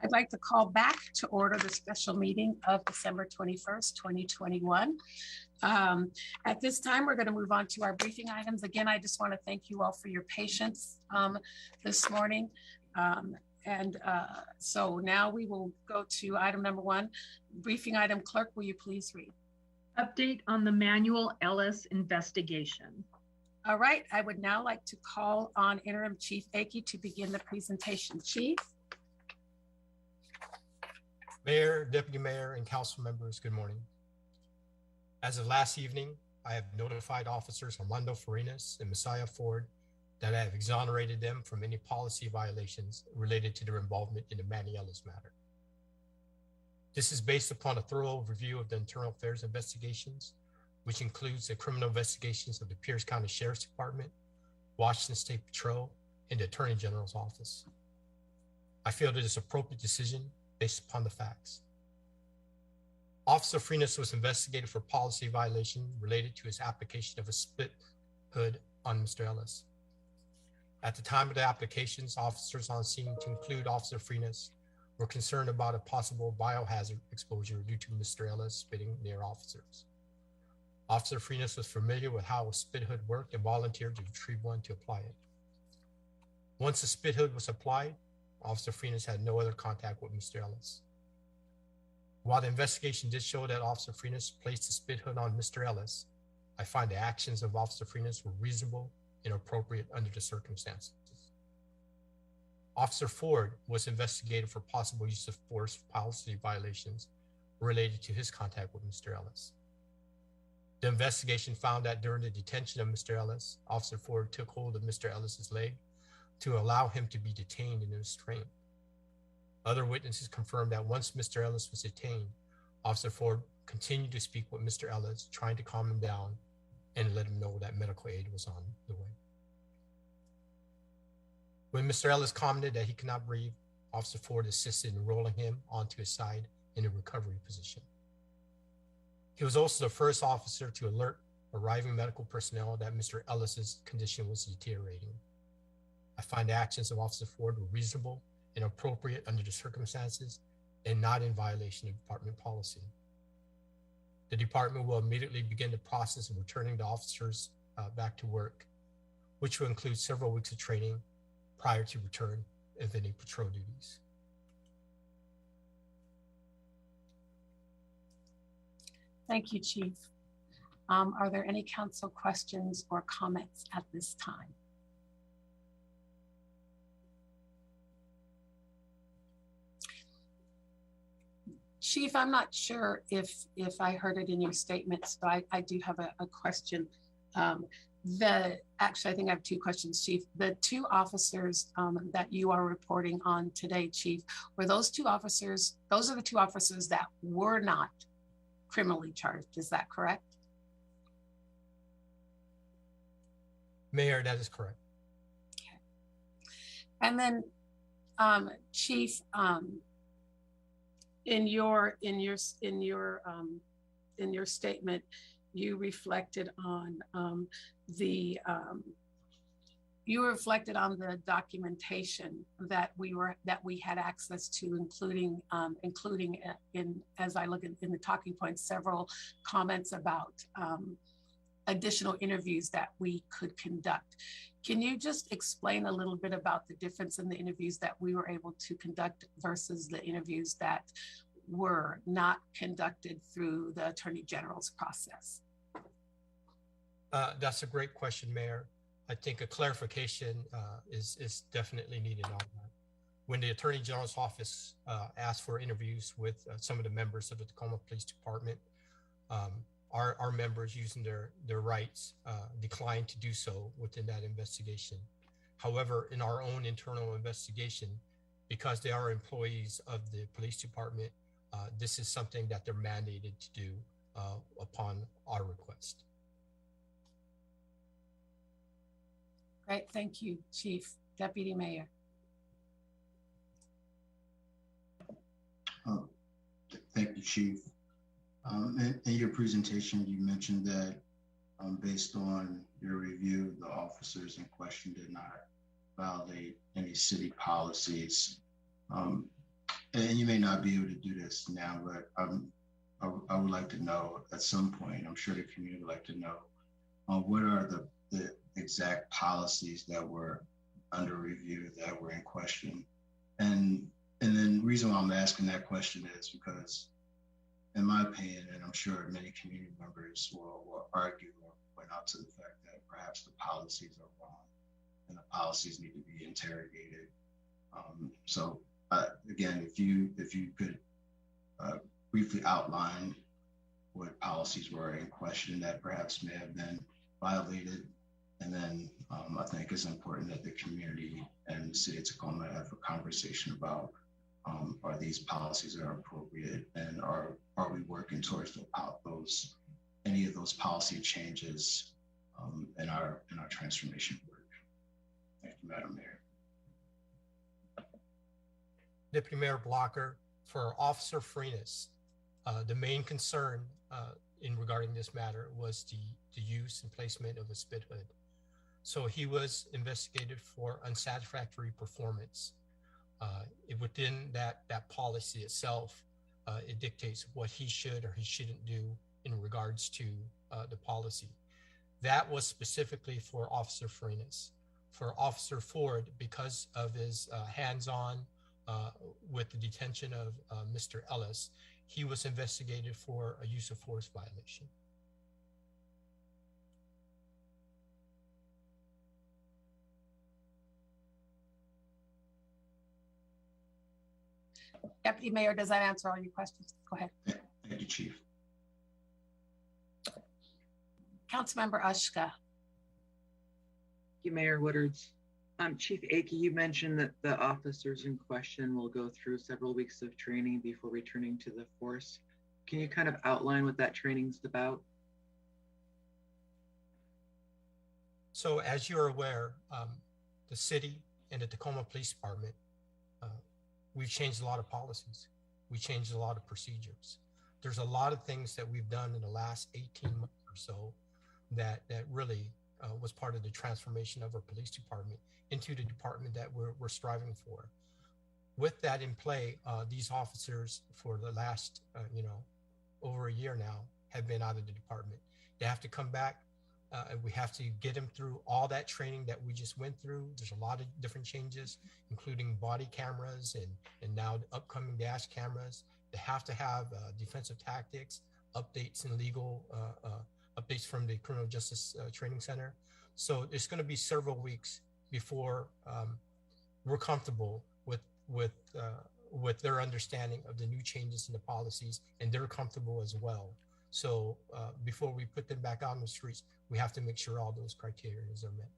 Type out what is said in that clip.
I'd like to call back to order the special meeting of December 21st, 2021. At this time, we're going to move on to our briefing items. Again, I just want to thank you all for your patience this morning. So now we will go to item number 1. Briefing item, clerk, will you please read? Update on the Manuel Ellis investigation. All right, I would now like to call on Interim Chief Ake to begin the presentation. Chief? Mayor, Deputy Mayor, and council members, good morning. As of last evening, I have notified officers Armando Farinas and Masiyh Ford that I have exonerated them from any policy violations related to their involvement in the Manuel Ellis matter. This is based upon a thorough review of the internal affairs investigations, which includes the criminal investigations of the Pierce County Sheriff's Department, Washington State Patrol, and the Attorney General's office. I feel that it's an appropriate decision based upon the facts. Officer Farinas was investigated for policy violation related to his application of a split hood on Mr. Ellis. At the time of the applications, officers on scene, to include Officer Farinas, were concerned about a possible biohazard exposure due to Mr. Ellis spitting near officers. Officer Farinas was familiar with how a spit hood worked and volunteered to retrieve one to apply it. Once the spit hood was applied, Officer Farinas had no other contact with Mr. Ellis. While the investigation did show that Officer Farinas placed the spit hood on Mr. Ellis, I find the actions of Officer Farinas were reasonable and appropriate under the circumstances. Officer Ford was investigated for possible use of force policy violations related to his contact with Mr. Ellis. The investigation found that during the detention of Mr. Ellis, Officer Ford took hold of Mr. Ellis's leg to allow him to be detained and restrained. Other witnesses confirmed that once Mr. Ellis was detained, Officer Ford continued to speak with Mr. Ellis, trying to calm him down and let him know that medical aid was on the way. When Mr. Ellis commented that he could not breathe, Officer Ford assisted in rolling him onto his side in a recovery position. He was also the first officer to alert arriving medical personnel that Mr. Ellis's condition was deteriorating. I find the actions of Officer Ford were reasonable and appropriate under the circumstances and not in violation of department policy. The department will immediately begin the process of returning the officers back to work, which will include several weeks of training prior to return of any patrol duties. Thank you, Chief. Are there any council questions or comments at this time? Chief, I'm not sure if I heard it in your statement, so I do have a question. Actually, I think I have 2 questions, Chief. The 2 officers that you are reporting on today, Chief, were those 2 officers, those are the 2 officers that were not criminally charged, is that correct? Mayor, that is correct. Okay. And then, Chief, in your statement, you reflected on the documentation that we had access to, including in, as I look in the talking points, several comments about additional interviews that we could conduct. Can you just explain a little bit about the difference in the interviews that we were able to conduct versus the interviews that were not conducted through the Attorney General's process? That's a great question, Mayor. I think a clarification is definitely needed on that. When the Attorney General's office asked for interviews with some of the members of the Tacoma Police Department, our members, using their rights, declined to do so within that investigation. However, in our own internal investigation, because they are employees of the police department, this is something that they're mandated to do upon our request. Great, thank you, Chief. Deputy Mayor. Thank you, Chief. In your presentation, you mentioned that based on your review, the officers in question did not violate any city policies. and you may not be able to do this now, but I would like to know at some point, I'm sure the community would like to know, what are the exact policies that were under review, that were in question? And then the reason why I'm asking that question is because, in my opinion, and I'm sure many community members will argue or point out to the fact that perhaps the policies are wrong and the policies need to be interrogated. So again, if you could briefly outline what policies were in question that perhaps may have been violated. And then I think it's important that the community and the city of Tacoma have a conversation about are these policies that are appropriate, and are we working towards any of those policy changes in our transformation work. Thank you, Madam Mayor. Deputy Mayor Blocker, for Officer Farinas, the main concern in regarding this matter was the use and placement of a spit hood. So he was investigated for unsatisfactory performance. Within that policy itself, it dictates what he should or he shouldn't do in regards to the policy. That was specifically for Officer Farinas. For Officer Ford, because of his hands-on with the detention of Mr. Ellis, he was investigated for a use of force violation. Deputy Mayor, does that answer all your questions? Go ahead. Thank you, Chief. Councilmember Ushka. Thank you, Mayor Woodards. Chief Ake, you mentioned that the officers in question will go through several weeks of training before returning to the force. Can you kind of outline what that training's about? So as you're aware, the city and the Tacoma Police Department, we've changed a lot of policies. We changed a lot of procedures. There's a lot of things that we've done in the last 18 months or so that really was part of the transformation of our police department into the department that we're striving for. With that in play, these officers for the last, over a year now have been out of the department. They have to come back. We have to get them through all that training that we just went through. There's a lot of different changes, including body cameras and now the upcoming dash cameras. They have to have defensive tactics, updates and legal updates from the Criminal Justice Training Center. So it's going to be several weeks before we're comfortable with their understanding of the new changes in the policies, and they're comfortable as well. So before we put them back out on the streets, we have to make sure all those criteria are met.